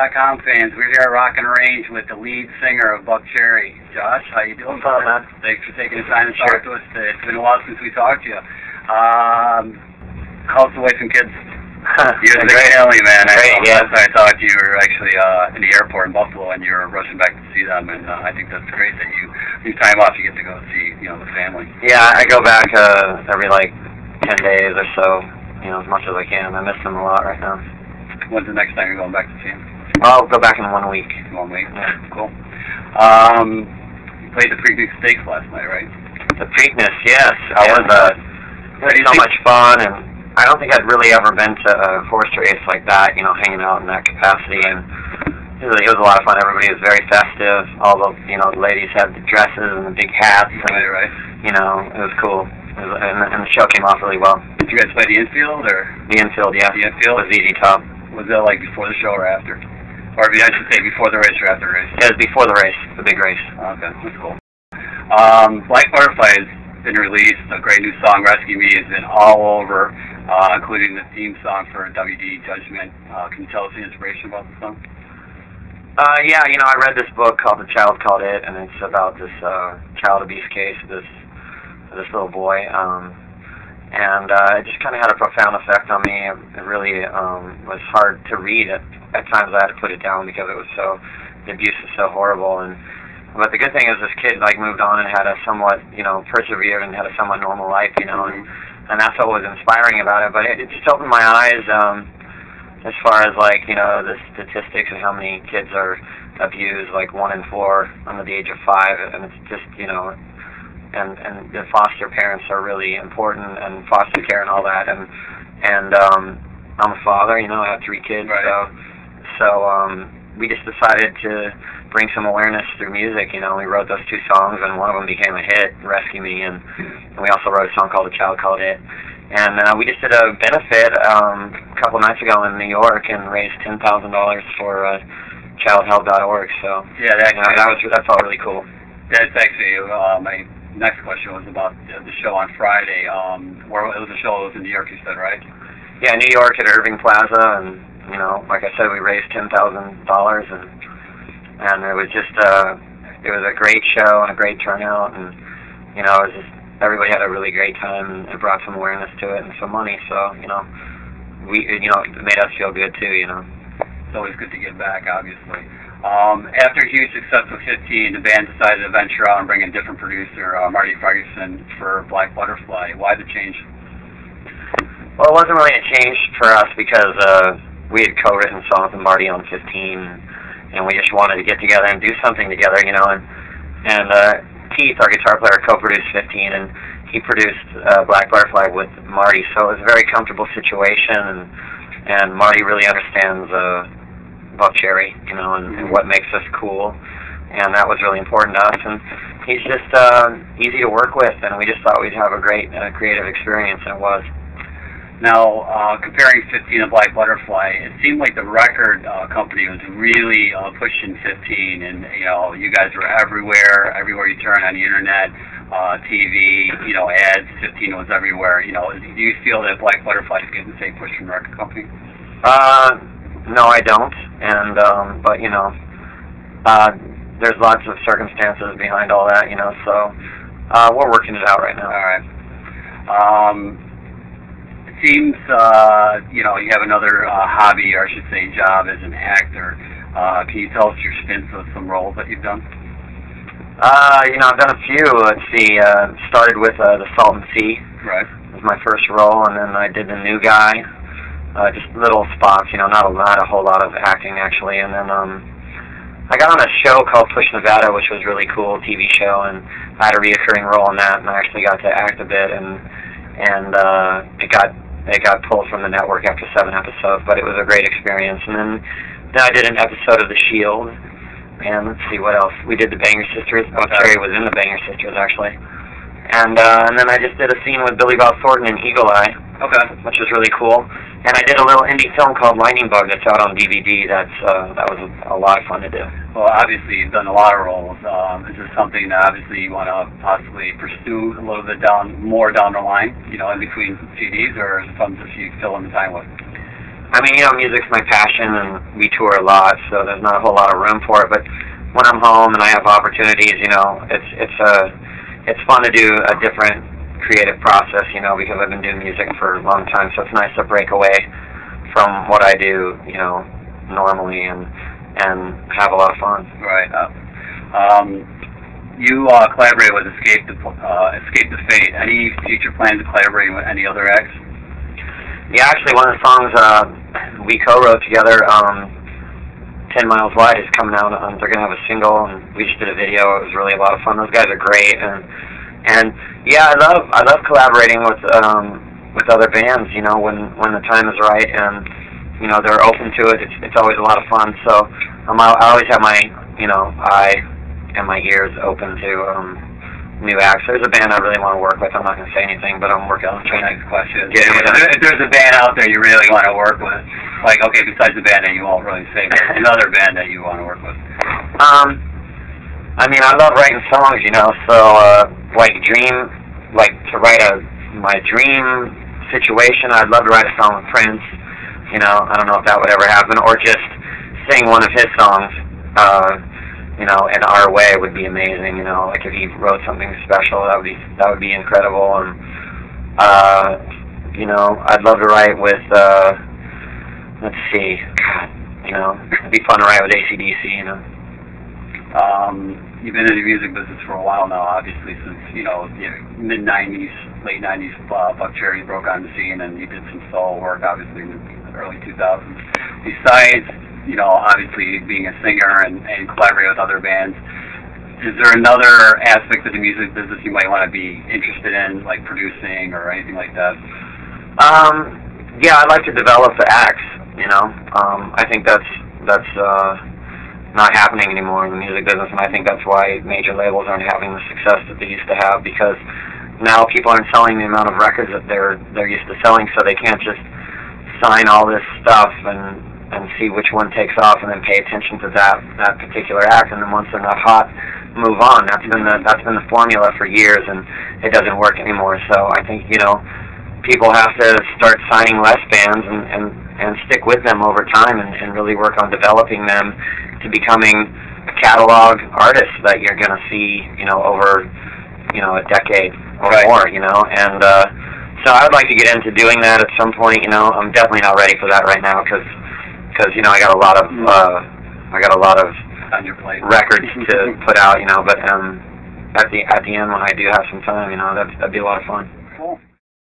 BackstageAxxess.com fans. We're here at Rock and Range with the lead singer of Buckcherry. Josh, how you doing? What's up, man? Thanks for taking the time to talk to us today. It's been a while since we talked to you. How's the wife and kids? You're the family, man. Yeah. Last time I talked to you, you were actually in the airport in Buffalo, and you were rushing back to see them. And I think that's great that you time off, you get to go see the family. Yeah, I go back every like 10 days or so, as much as I can. I miss them a lot right now. When's the next time you're going back to see him? I'll go back in 1 week. 1 week? Yeah. Cool. You played the Preakness Stakes last night, right? The Preakness, yes. It was so much fun, and I don't think I'd really ever been to a horse race like that, hanging out in that capacity, and it was a lot of fun. Everybody was very festive. All the, the ladies had the dresses and the big hats. And, right. It was cool. And the show came off really well. Did you guys play the infield, or? The infield, yeah. The infield? Was ZZ Top. Was that like before the show or after? Or I should say before the race or after the race? Yeah, it was before the race, the big race. Okay, that's cool. Black Butterfly has been released. A great new song, Rescue Me, has been all over, including the theme song for WD Judgment. Can you tell us the inspiration about the song? Yeah, I read this book called The Child Called It, and it's about this child abuse case, this little boy. And it just kind of had a profound effect on me. It really was hard to read. At times I had to put it down because the abuse was so horrible. But the good thing is this kid moved on and had a somewhat, persevered and had a somewhat normal life, and that's what was inspiring about it. But it just opened my eyes as far as the statistics and how many kids are abused, 1 in 4 under the age of 5, and it's just, and the foster parents are really important, and foster care and all that, and I'm a father, I have 3 kids, right. so we just decided to bring some awareness through music. We wrote those 2 songs, and one of them became a hit, Rescue Me, and we also wrote a song called The Child Called It, and we just did a benefit a couple nights ago in New York and raised $10,000 for childhelp.org, so yeah, that felt really cool. That's actually my next question was about the show on Friday. Where it was a show that was in New York, you said, right? Yeah, New York at Irving Plaza, and like I said, we raised $10,000, and it was just it was a great show and a great turnout, and it was just everybody had a really great time, and it brought some awareness to it and some money. So it made us feel good too. It's always good to give back, obviously. After a huge success with 15, the band decided to venture out and bring in a different producer, Marty Ferguson, for Black Butterfly. Why the change? Well, it wasn't really a change for us because we had co-written songs with Marty on 15, and we just wanted to get together and do something together, and Keith, our guitar player, co-produced 15, and he produced Black Butterfly with Marty, so it was a very comfortable situation, and Marty really understands Buckcherry, and what makes us cool, and that was really important to us, and he's just easy to work with, and we just thought we'd have a great creative experience, and it was. Now, comparing 15 and Black Butterfly, it seemed like the record company was really pushing 15, and you guys were everywhere you turn on the internet, TV, ads. 15 was everywhere. Do you feel that Black Butterfly is getting the same push from the record company? No, I don't, and but there's lots of circumstances behind all that, so we're working it out right now. All right. It seems you have another hobby, or I should say job, as an actor. Can you tell us your stints of some roles that you've done? I've done a few. Let's see. Started with The Salton Sea. Right. Was my first role, and then I did The New Guy. Just little spots, not a whole lot of acting actually, and then I got on a show called Push Nevada, which was really cool, TV show, and I had a reoccurring role in that, and I actually got to act a bit, and it got pulled from the network after 7 episodes, but it was a great experience. And then I did an episode of The Shield, and let's see what else. We did The Banger Sisters. Buckcherry was in The Banger Sisters actually, and then I just did a scene with Billy Bob Thornton in Eagle Eye. Okay. Which was really cool. And I did a little indie film called Lightning Bug that's out on DVD. That was a lot of fun to do. Well, obviously you've done a lot of roles. Is this something that obviously you want to possibly pursue a little bit more down the line, in between CDs, or is it something that you fill in the time with? I mean, music's my passion, and we tour a lot, so there's not a whole lot of room for it. But when I'm home and I have opportunities, you know, it's fun to do a different creative process, you know, because I've been doing music for a long time, so it's nice to break away from what I do, you know, normally and have a lot of fun. Right. You collaborate with Escape the Fate. Any future plans to collaborate with any other acts? Yeah, actually, one of the songs we co-wrote together, 10 Miles Wide, is coming out. They're gonna have a single, and we just did a video. It was really a lot of fun. Those guys are great, and yeah, I love collaborating with other bands. You know, when the time is right, and you know they're open to it. It's always a lot of fun. So I always have my eye and my ears open to new acts. There's a band I really want to work with. I'm not going to say anything, but I'm working on trying. Next question. If there's a band out there you really want to work with, like, okay, besides the band that you won't really say, but another band that you want to work with. I mean, I love writing songs, you know. So like to write my dream situation. I'd love to write a song with Prince. You know, I don't know if that would ever happen, or just sing one of his songs. You know, in our way would be amazing. You know, like if he wrote something special, that would be incredible. And you know, I'd love to write with let's see, God, you know, it'd be fun to write with AC/DC. You know. You've been in the music business for a while now, obviously, since mid-90s, late 90s. Buckcherry broke on the scene, and you did some solo work, obviously, in the early 2000s. Besides, you know, obviously being a singer and collaborating with other bands, is there another aspect of the music business you might want to be interested in, like producing or anything like that? Yeah, I'd like to develop the acts, you know. I think that's not happening anymore in the music business, and I think that's why major labels aren't having the success that they used to have, because now people aren't selling the amount of records that they're used to selling, so they can't just sign all this stuff and see which one takes off and then pay attention to that particular act, and then once they're not hot, move on. That's been the formula for years, and it doesn't work anymore. So I think, you know, people have to start signing less bands and stick with them over time and really work on developing them to becoming a catalog artist that you're going to see, you know, over, you know, a decade or more, you know. And so I would like to get into doing that at some point. You know, I'm definitely not ready for that right now because you know, I got a lot of on your plate records to put out, you know. But at the end, when I do have some time, you know, that'd be a lot of fun. Cool.